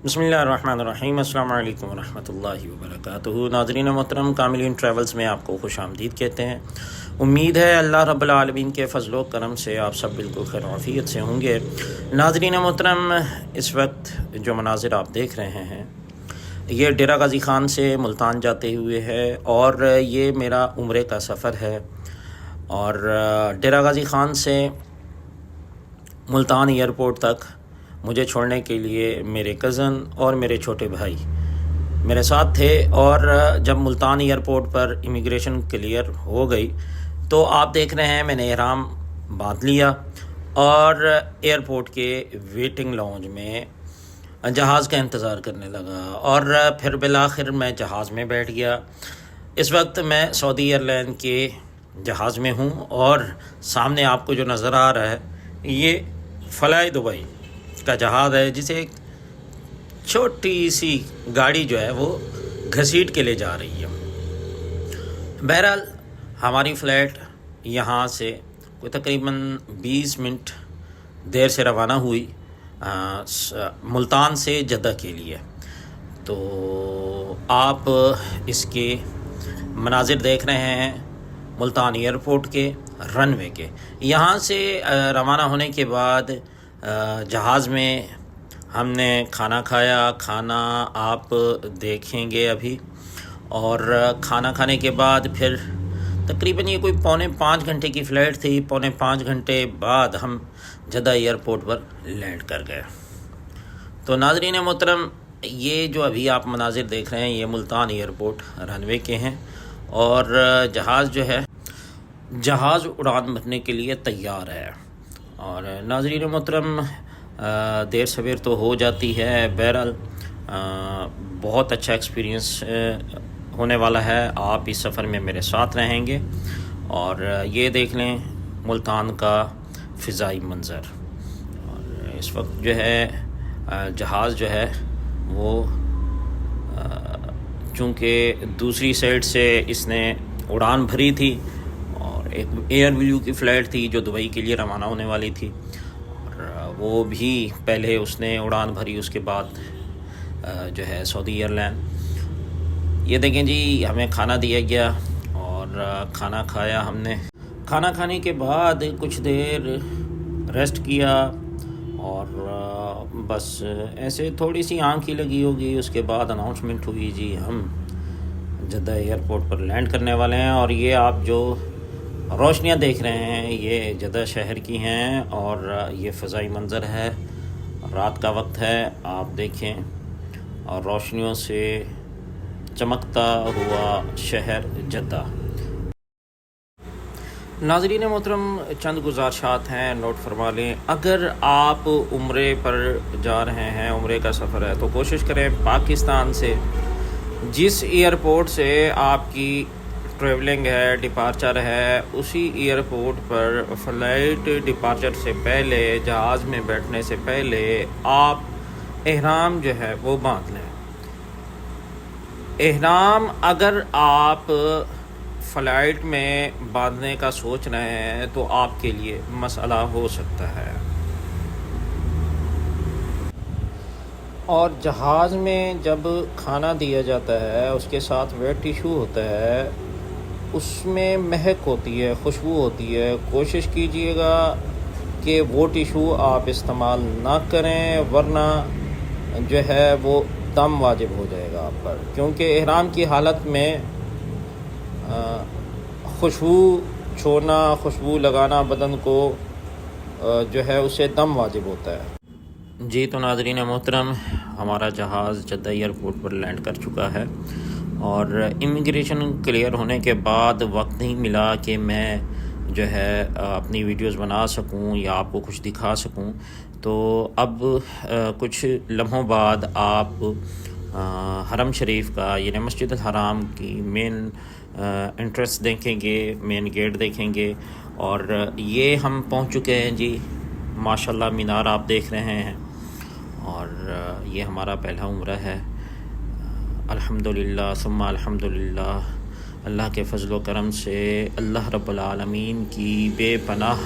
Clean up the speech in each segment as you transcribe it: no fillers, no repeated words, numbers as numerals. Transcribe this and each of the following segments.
बिस्मिल्लाहिर्रहमानिर्रहीम। अस्सलाम वालेकुम वरहमतुल्लाहि वबरकातुहू। नाज़रीन मोहतरम, कामिलीन ट्रैवल्स में आपको खुश आमदीद कहते हैं। उम्मीद है अल्लाह रब्बुल आलमीन के फ़ज़ल व करम से आप सब बिल्कुल खैर आफ़ियत से होंगे। नाज़रीन मोहतरम, इस वक्त जो मनाज़िर आप देख रहे हैं ये डेरा गाज़ी ख़ान से मुल्तान जाते हुए है और ये मेरा उम्रे का सफ़र है। और डेरा गाज़ी ख़ान से मुल्तान एयरपोर्ट तक मुझे छोड़ने के लिए मेरे कज़न और मेरे छोटे भाई मेरे साथ थे। और जब मुल्तान एयरपोर्ट पर इमिग्रेशन क्लियर हो गई तो आप देख रहे हैं मैंने इहराम बांध लिया और एयरपोर्ट के वेटिंग लॉन्ज में जहाज़ का इंतज़ार करने लगा और फिर बिलाखिर मैं जहाज़ में बैठ गया। इस वक्त मैं सऊदी एयरलाइन के जहाज़ में हूँ और सामने आपको जो नज़र आ रहा है ये फ़लाई दुबई का जहाज़ है, जिसे एक छोटी सी गाड़ी जो है वो घसीट के ले जा रही है। बहरहाल हमारी फ़्लाइट यहाँ से कोई तकरीबन 20 मिनट देर से रवाना हुई मुल्तान से जद्दा के लिए। तो आप इसके मनाजिर देख रहे हैं मुल्तान एयरपोर्ट के रनवे के। यहाँ से रवाना होने के बाद जहाज़ में हमने खाना खाया। खाना आप देखेंगे अभी। और खाना खाने के बाद फिर तकरीबन ये कोई पौने 5 घंटे की फ़्लाइट थी। पौने 5 घंटे बाद हम जद्दा एयरपोर्ट पर लैंड कर गए। तो नाज़रीन मोहतरम, ये जो अभी आप मनाजिर देख रहे हैं ये मुल्तान एयरपोर्ट रनवे के हैं और जहाज़ जो है जहाज़ उड़ान भरने के लिए तैयार है। और नाज़रीन मोहतरम, देर सवेर तो हो जाती है। बहरहाल बहुत अच्छा एक्सपीरियंस होने वाला है। आप इस सफ़र में मेरे साथ रहेंगे और ये देख लें मुल्तान का फ़िज़ाई मंज़र। और इस वक्त जो है जहाज़ जो है वो चूँकि दूसरी साइड से इसने उड़ान भरी थी और एक एयर ब्लू की फ़्लाइट थी जो दुबई के लिए रवाना होने वाली थी और वो भी पहले उसने उड़ान भरी, उसके बाद जो है सऊदी एयरलाइन। ये देखें जी, हमें खाना दिया गया और खाना खाया हमने। खाना खाने के बाद कुछ देर रेस्ट किया और बस ऐसे थोड़ी सी आँख ही लगी होगी। उसके बाद अनाउंसमेंट हुई जी हम जद्दा एयरपोर्ट पर लैंड करने वाले हैं। और ये आप जो रोशनियां देख रहे हैं ये जद्दा शहर की हैं और ये फ़ज़ाई मंज़र है। रात का वक्त है, आप देखें, और रोशनियों से चमकता हुआ शहर जद्दा। नाज़रीन मोहतरम, चंद गुज़ारिशात हैं, नोट फरमा लें। अगर आप उम्रे पर जा रहे हैं, उम्रे का सफ़र है, तो कोशिश करें पाकिस्तान से जिस एयरपोर्ट से आपकी ट्रैवलिंग है, डिपार्चर है, उसी एयरपोर्ट पर फ़्लाइट डिपार्चर से पहले, जहाज़ में बैठने से पहले आप एहराम जो है वो बांध लें। एहराम अगर आप फ़्लाइट में बांधने का सोच रहे हैं तो आपके लिए मसला हो सकता है। और जहाज़ में जब खाना दिया जाता है उसके साथ वेट टिशू होता है, उसमें महक होती है, खुशबू होती है। कोशिश कीजिएगा कि वो टिशू आप इस्तेमाल ना करें, वरना जो है वो दम वाजिब हो जाएगा आप पर। क्योंकि इहराम की हालत में खुशबू छोड़ना, खुशबू लगाना बदन को जो है उससे दम वाजिब होता है। जी तो नाज़रीन मोहतरम, हमारा जहाज़ जद्दा एयरपोर्ट पर लैंड कर चुका है और इमिग्रेशन क्लियर होने के बाद वक्त नहीं मिला कि मैं जो है अपनी वीडियोस बना सकूं या आपको कुछ दिखा सकूं। तो अब कुछ लम्हों बाद आप हरम शरीफ का यानी मस्जिद हराम की मेन एंट्रेंस देखेंगे, मेन गेट देखेंगे। और ये हम पहुंच चुके हैं जी, माशाल्लाह मीनार आप देख रहे हैं। और ये हमारा पहला उम्रा है। अल्हम्दुलिल्लाह सुम्मा अल्हम्दुलिल्लाह, अल्लाह के फ़ज़ल व करम से, अल्लाह रब्बुल आलमीन की बेपनाह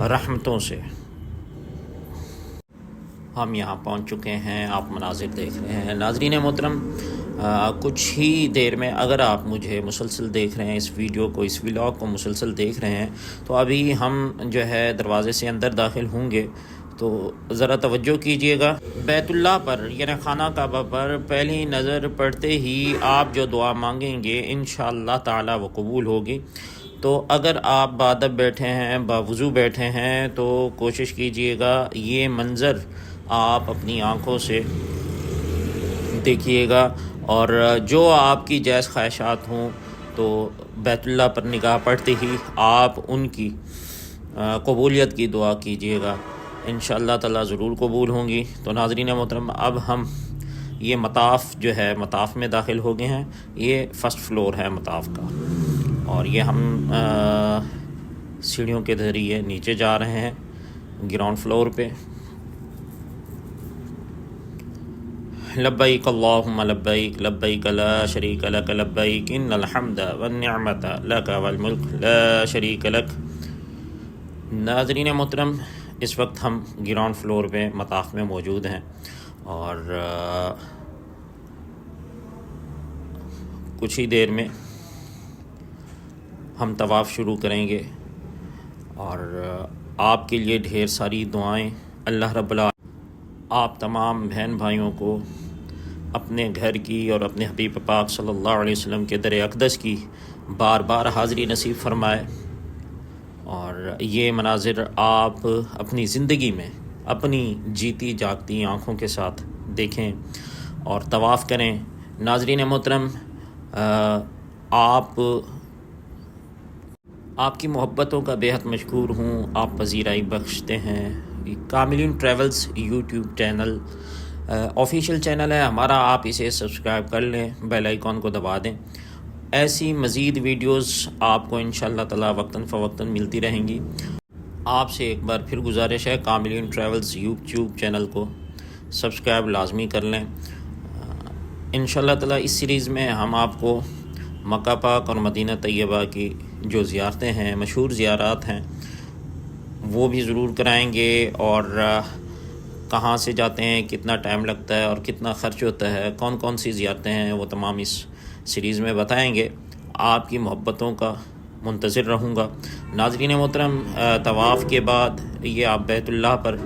रहमतों से। ہم یہاں پہنچ چکے ہیں، آپ مناظر دیکھ رہے ہیں۔ ناظرین محترم، کچھ ہی دیر میں اگر آپ مجھے مسلسل دیکھ رہے ہیں، اس ویڈیو کو، اس ولاگ کو مسلسل دیکھ رہے ہیں، تو ابھی ہم جو ہے دروازے سے اندر داخل ہوں گے، تو ذرا توجہ کیجئے گا۔ بیت اللہ پر یعنی خانہ کعبہ پر پہلی نظر پڑتے ہی آپ جو دعا مانگیں گے انشاءاللہ تعالی وہ قبول ہوگی۔ تو اگر آپ بادب بیٹھے ہیں، باوضو بیٹھے ہیں، تو کوشش کیجئے گا یہ منظر آپ اپنی آنکھوں سے دیکھیے گا، اور جو آپ کی جائز خواہشات ہوں تو بیت اللہ پر نگاہ پڑتے ہی آپ ان کی قبولیت کی دعا کیجئے گا، انشاءاللہ تعالی ضرور قبول ہوں گی۔ تو ناظرین محترم، اب ہم یہ مطاف جو ہے، مطاف میں داخل ہو گئے ہیں۔ یہ فرسٹ فلور ہے مطاف کا، اور یہ ہم سیڑھیوں کے ذریعے نیچے جا رہے ہیں گراؤنڈ فلور پہ۔ لبیک اللہم لبیک، لبیک لا شریک لک لبیک، ان الحمد والنعمت لک والملک لا شریک لک۔ ناظرین محترم، اس وقت ہم گراؤنڈ فلور پہ مطاف میں موجود ہیں، اور کچھ ہی دیر میں ہم طواف شروع کریں گے، اور آپ کے لیے ڈھیر ساری دعائیں اللہ رب العالمین آپ تمام بہن بھائیوں کو اپنے گھر کی اور اپنے حبیب پاک صلی اللہ علیہ وسلم کے در اقدس کی بار بار حاضری نصیب فرمائے، اور یہ مناظر آپ اپنی زندگی میں اپنی جیتی جاگتی آنکھوں کے ساتھ دیکھیں اور طواف کریں۔ ناظرین محترم، آپ کی محبتوں کا بےحد مشکور ہوں، آپ پذیرائی بخشتے ہیں۔ کاملین travels YouTube channel official channel ہے ہمارا، آپ اسے سبسکرائب کر لیں، بیل آئیکن کو دبا دیں۔ ایسی مزید ویڈیوز آپ کو انشاءاللہ تعالی وقتاً فوقتاً ملتی رہیں گی۔ آپ سے ایک بار پھر گزارش ہے، کاملین ٹریولز یوٹیوب چینل کو سبسکرائب لازمی کر لیں۔ انشاءاللہ تعالی اس سیریز میں ہم آپ کو مکہ پاک اور مدینہ طیبہ کی جو زیارتیں ہیں، مشہور زیارات ہیں، وہ بھی ضرور کرائیں گے، اور کہاں سے جاتے ہیں، کتنا ٹائم لگتا ہے اور کتنا خرچ ہوتا ہے، کون کون سی زیارتیں ہیں، وہ تمام اس سیریز میں بتائیں گے۔ آپ کی محبتوں کا منتظر رہوں گا۔ ناظرین محترم، طواف کے بعد یہ آپ بیت اللہ پر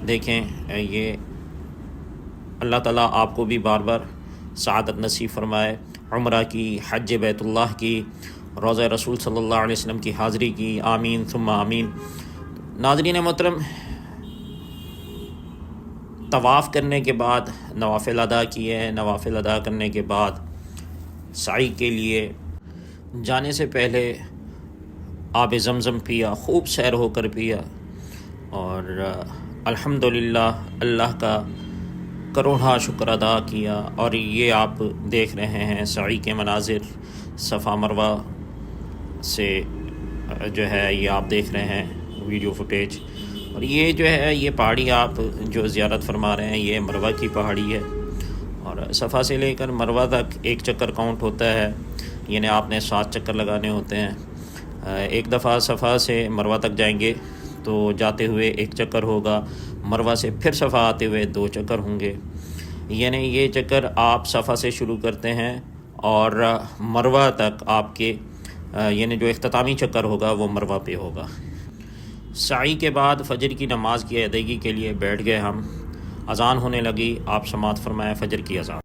دیکھیں، یہ اللہ تعالیٰ آپ کو بھی بار بار سعادت نصیب فرمائے، عمرہ کی، حج بیت اللہ کی، روضہ رسول صلی اللہ علیہ وسلم کی حاضری کی، آمین ثم آمین۔ ناظرین محترم، طواف کرنے کے بعد نوافل ادا کیے، نوافل ادا کرنے کے بعد سعی کے لیے جانے سے پہلے آب زمزم پیا، خوب سیر ہو کر پیا، اور الحمدللہ اللہ کا کروڑا شکر ادا کیا۔ اور یہ آپ دیکھ رہے ہیں سعی کے مناظر، صفا مروہ سے جو ہے یہ آپ دیکھ رہے ہیں ویڈیو فوٹیج، اور یہ جو ہے یہ پہاڑی آپ جو زیارت فرما رہے ہیں یہ مروہ کی پہاڑی ہے، اور صفا سے لے کر مروہ تک ایک چکر کاؤنٹ ہوتا ہے، یعنی آپ نے 7 چکر لگانے ہوتے ہیں۔ ایک دفعہ صفا سے مروہ تک جائیں گے تو جاتے ہوئے 1 چکر ہوگا، مروہ سے پھر صفا آتے ہوئے 2 چکر ہوں گے، یعنی یہ چکر آپ صفا سے شروع کرتے ہیں اور مروہ تک آپ کے یعنی جو اختتامی چکر ہوگا وہ مروہ پہ ہوگا۔ سعی کے بعد فجر کی نماز کی ادائیگی کے لیے بیٹھ گئے ہم، اذان ہونے لگی، آپ سماعت فرمائیں فجر کی اذان۔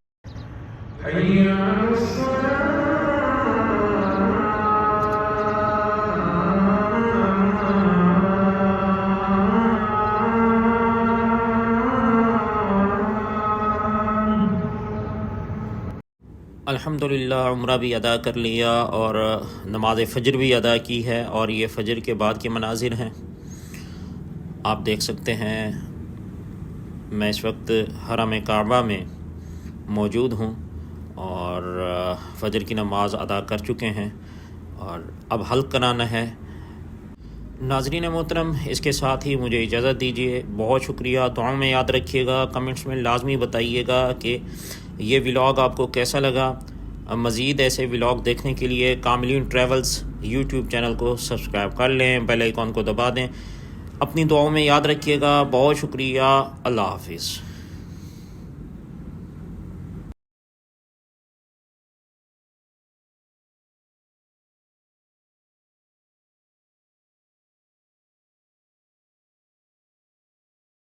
الحمدللہ عمرہ بھی ادا کر لیا اور نماز فجر بھی ادا کی ہے، اور یہ فجر کے بعد کے مناظر ہیں، آپ دیکھ سکتے ہیں۔ میں اس وقت حرم کعبہ میں موجود ہوں اور فجر کی نماز ادا کر چکے ہیں، اور اب حلق کرانا ہے۔ ناظرین محترم، اس کے ساتھ ہی مجھے اجازت دیجیے، بہت شکریہ، دعاؤں میں یاد رکھیے گا، کمنٹس میں لازمی بتائیے گا کہ یہ ولاگ آپ کو کیسا لگا۔ مزید ایسے ولاگ دیکھنے کے لیے کاملین ٹریولز یوٹیوب چینل کو سبسکرائب کر لیں، بیل آئیکن کو دبا دیں۔ اپنی دعاؤں میں یاد رکھیے گا. بہت شکریہ. اللہ حافظ.